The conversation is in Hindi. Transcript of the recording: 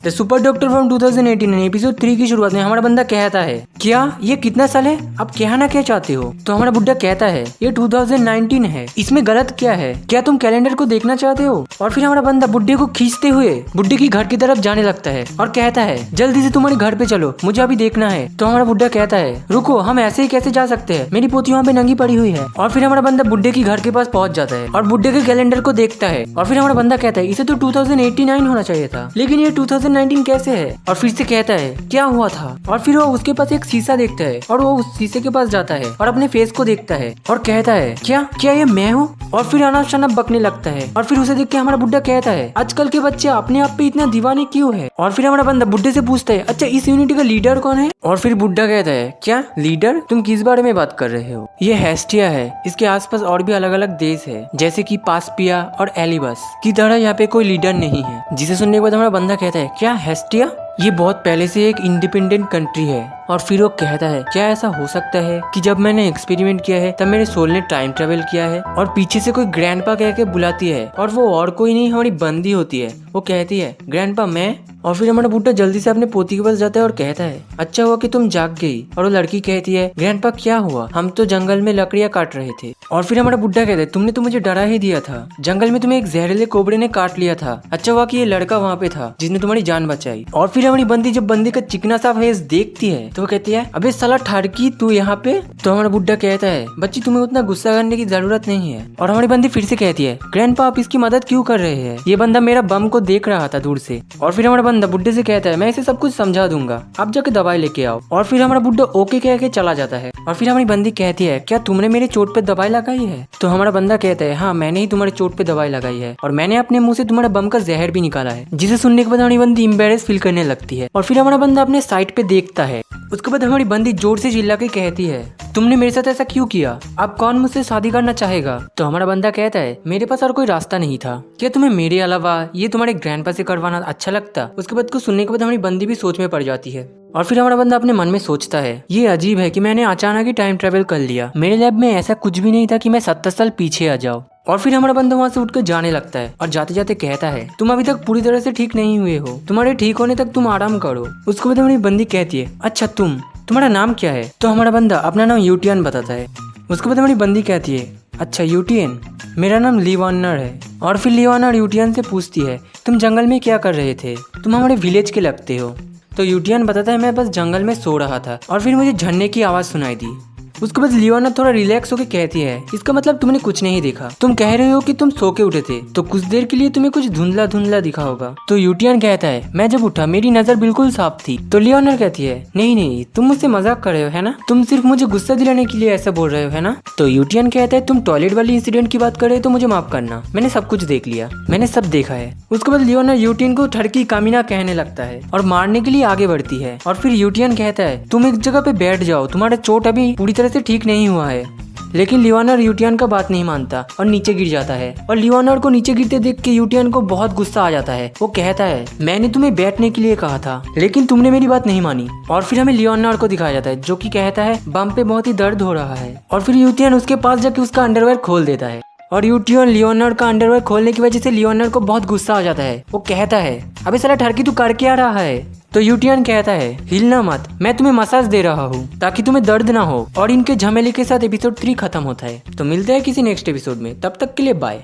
The super doctor from 2018 episode 3 की शुरुआत में हमारा बंदा कहता है, क्या ये कितना साल है, आप कहना क्या चाहते हो? तो हमारा बुड्ढा कहता है, ये 2019 है, इसमें गलत क्या है, क्या तुम कैलेंडर को देखना चाहते हो? और फिर हमारा बंदा बुड्ढे को खींचते हुए बुड्ढे की घर की तरफ जाने लगता है और कहता है, जल्दी से तुम्हारे घर पे चलो, मुझे अभी देखना है। तो हमारा बुड्ढा कहता है, रुको, हम ऐसे ही कैसे जा सकते हैं, मेरी पोती वहाँ पे नंगी पड़ी हुई है। और फिर हमारा बंदा बुड्ढे की घर के पास पहुंच जाता है और बुड्ढे के कैलेंडर को देखता है और फिर हमारा बंदा कहता है, इसे तो 2089 होना चाहिए था, लेकिन ये 2019 कैसे है? और फिर से कहता है, क्या हुआ था? और फिर वो उसके पास एक शीशा देखता है और वो उस शीशे के पास जाता है और अपने फेस को देखता है और कहता है, क्या ये मैं हूँ? और फिर अनाप शनाप बकने लगता है। और फिर उसे देख के हमारा बुड्ढा कहता है, आजकल के बच्चे अपने आप पे इतना दीवाने क्यों है? और फिर हमारा बंदा बुड्ढे से पूछता है, अच्छा इस यूनिटी का लीडर कौन है? और फिर बुड्ढा कहता है, क्या लीडर? तुम किस बारे में बात कर रहे हो? ये हेस्टिया है, इसके आसपास और भी अलग अलग देश है, जैसे कि पासपिया और एलिबस की तरह यहाँ पे कोई लीडर नहीं है। जिसे सुनने के बाद हमारा बंदा कहता है, क्या हेस्टिया? ये बहुत पहले से एक इंडिपेंडेंट कंट्री है। और फिर वो कहता है, क्या ऐसा हो सकता है कि जब मैंने एक्सपेरिमेंट किया है तब मेरे सोल ने टाइम ट्रेवल किया है? और पीछे से कोई ग्रैंडपा कह के बुलाती है और वो और कोई नहीं, हमारी बंदी होती है। वो कहती है, ग्रैंडपा मैं? और फिर हमारा बुड्ढा जल्दी से अपने पोती के पास जाता है और कहता है, अच्छा हुआ कि तुम जाग गई। और वो लड़की कहती है, ग्रैंडपा क्या हुआ? हम तो जंगल में लकड़ियां काट रहे थे। और फिर हमारा बुड्ढा कहता है, तुमने तो मुझे डरा ही दिया था, जंगल में तुम्हें एक जहरीले कोबरे ने काट लिया था। अच्छा हुआ कि ये लड़का वहाँ पे था जिसने तुम्हारी जान बचाई। और फिर हमारी बंदी जब बंदी का चिकना सा फेस देखती है तो वो कहती है, अबे साला ठड़की, तू यहाँ पे? तो हमारा बुड्ढा कहता है, बच्ची तुम्हें उतना गुस्सा करने की जरूरत नहीं है। और हमारी बंदी फिर से कहती है, ग्रैंडपा आप इसकी मदद क्यों कर रहे हैं? ये बंदा मेरा बम को देख रहा था दूर से। और फिर हमारा बंदा बुड्ढे से कहता है, मैं इसे सब कुछ समझा दूंगा, आप जाके दवाई लेके आओ। और फिर हमारा बुड्ढा ओके कह के चला जाता है। और फिर हमारी बंदी कहती है, क्या तुमने मेरे चोट पे दवाई लगाई है? तो हमारा बंदा कहता है, हाँ मैंने ही तुम्हारे चोट पे दवाई लगाई है और मैंने अपने मुंह से तुम्हारा बम का जहर भी निकाला है। जिसे सुनने के बाद हमारी बंदी एम्बैरेस फील करने लगती है। और फिर हमारा बंदा अपने साइड पे देखता है। उसके बाद हमारी बंदी जोर से चिल्ला के कहती है, तुमने मेरे साथ ऐसा क्यों किया? अब कौन मुझसे शादी करना चाहेगा? तो हमारा बंदा कहता है, मेरे पास और कोई रास्ता नहीं था। क्या तुम्हें मेरे अलावा ये तुम्हारे ग्रैंडपा से करवाना अच्छा लगता? उसके बाद कुछ सुनने के बाद हमारी बंदी भी सोच में पड़ जाती है। और फिर हमारा बंदा अपने मन में सोचता है, ये अजीब है कि मैंने अचानक ही टाइम ट्रेवल कर लिया। मेरे लैब में ऐसा कुछ भी नहीं था कि मैं 70 साल पीछे आ जाऊँ। और फिर हमारा बंदा वहाँ से उठकर जाने लगता है और जाते जाते कहता है, तुम अभी तक पूरी तरह से ठीक नहीं हुए हो, तुम्हारे ठीक होने तक तुम आराम करो। उसके बाद हमारी बंदी कहती है, अच्छा तुम्हारा नाम क्या है? तो हमारा बंदा अपना नाम यूटियन बताता है। उसके बाद हमारी बंदी कहती है, अच्छा यूटियन, मेरा नाम लिवानर है। और फिर लिवानर यूटियन से पूछती है, तुम जंगल में क्या कर रहे थे? तुम हमारे विलेज के लगते हो। तो यूटियन बताता है, मैं बस जंगल में सो रहा था और फिर मुझे झरने की आवाज सुनाई दी। उसके बाद लियोना थोड़ा रिलैक्स होकर कहती है, इसका मतलब तुमने कुछ नहीं देखा, तुम कह रहे हो कि तुम सो के उठे थे, तो कुछ देर के लिए तुम्हें कुछ धुंधला धुंधला दिखा होगा। तो यूटियन कहता है, मैं जब उठा मेरी नजर बिल्कुल साफ थी। तो लियोना कहती है, नहीं तुम मुझसे मजाक कर रहे हो है ना, तुम सिर्फ मुझे गुस्सा दिलाने के लिए ऐसा बोल रहे हो है ना। तो यूटियन कहता है, तुम टॉयलेट वाली इंसिडेंट की बात कर रहे हो तो मुझे माफ करना, मैंने सब कुछ देख लिया, मैंने सब देखा है। उसके बाद लियोना यूटियन को ठड़की कामीना कहने लगता है और मारने के लिए आगे बढ़ती है। और फिर यूटियन कहता है, तुम एक जगह पे बैठ जाओ, तुम्हारा चोट अभी पूरी तरह से ठीक नहीं हुआ है। लेकिन लियोनर यूटियन का बात नहीं मानता और नीचे गिर जाता है। और लियोनर को नीचे गिरते देख के यूटियन को बहुत गुस्सा आ जाता है। वो कहता है, मैंने तुम्हें बैठने के लिए कहा था लेकिन तुमने मेरी बात नहीं मानी। और फिर हमें लियोनर को दिखाया जाता है जो कि कहता है, बम पे बहुत ही दर्द हो रहा है। और फिर यूटियन उसके पास जाके उसका अंडरवेयर खोल देता है और यूटियन लियोनर का अंडरवेयर खोलने की वजह से लियोनर को बहुत गुस्सा आ जाता है। वो कहता है, अबे साला ठरकी तू कर क्या रहा है? तो यूटियन कहता है, हिलना मत, मैं तुम्हें मसाज दे रहा हूँ ताकि तुम्हें दर्द ना हो। और इनके झमेले के साथ एपिसोड 3 खत्म होता है। तो मिलते हैं किसी नेक्स्ट एपिसोड में, तब तक के लिए बाय।